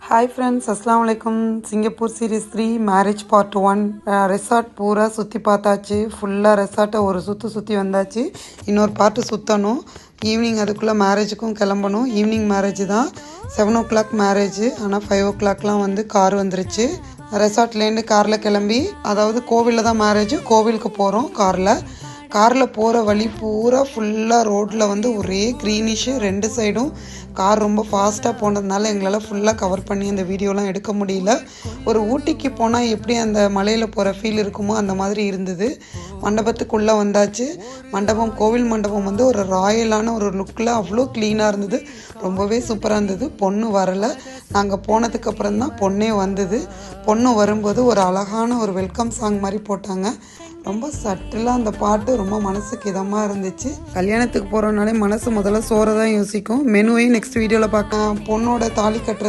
Hi friends अस्सलाम वालेकुम Singapore series 3 marriage part 1 resort பூரா சுற்றி பார்த்தாச்சு. ஃபுல்லாக ரெசார்ட்டை ஒரு சுற்றி வந்தாச்சு. இன்னொரு பார்ட்டு சுற்றணும். ஈவினிங் அதுக்குள்ளே மேரேஜுக்கும் கிளம்பணும். ஈவினிங் மேரேஜ் தான், 7 o'clock மேரேஜ். ஆனால் 5 o'clockலாம் வந்து கார் வந்துருச்சு. ரெசார்ட்லேருந்து காரில் கிளம்பி, அதாவது கோவிலில் தான் மேரேஜ், கோவிலுக்கு போகிறோம் காரில் போகிற வழி பூரா ஃபுல்லாக ரோட்டில் வந்து ஒரே க்ரீனிஷு. 2 சைடும் கார் ரொம்ப ஃபாஸ்ட்டாக போனதுனால எங்களால் ஃபுல்லாக கவர் பண்ணி அந்த வீடியோலாம் எடுக்க முடியல. ஒரு ஊட்டிக்கு போனால் எப்படி அந்த மலையில் போகிற ஃபீல் இருக்குமோ அந்த மாதிரி இருந்தது. மண்டபத்துக்குள்ளே வந்தாச்சு. கோவில் மண்டபம் வந்து ஒரு ராயலான ஒரு லுக்கில் அவ்வளோ க்ளீனாக இருந்தது. ரொம்பவே சூப்பராக இருந்தது. பொண்ணு வரலை. நாங்கள் போனதுக்கப்புறம் தான் பொண்ணே வந்தது. பொண்ணு வரும்போது ஒரு அழகான ஒரு வெல்கம் சாங் மாதிரி போட்டாங்க. ரொம்ப சட்டிலாக அந்த பாட்டு ரொம்ப மனசுக்கு இதமாக இருந்துச்சு. கல்யாணத்துக்கு போகிறோன்னாலே மனசு முதல்ல சோறை தான் யோசிக்கும். மெனுவையும் நெக்ஸ்ட் வீடியோவில் பார்க்கலாம். பொண்ணோட தாலி கட்டுறது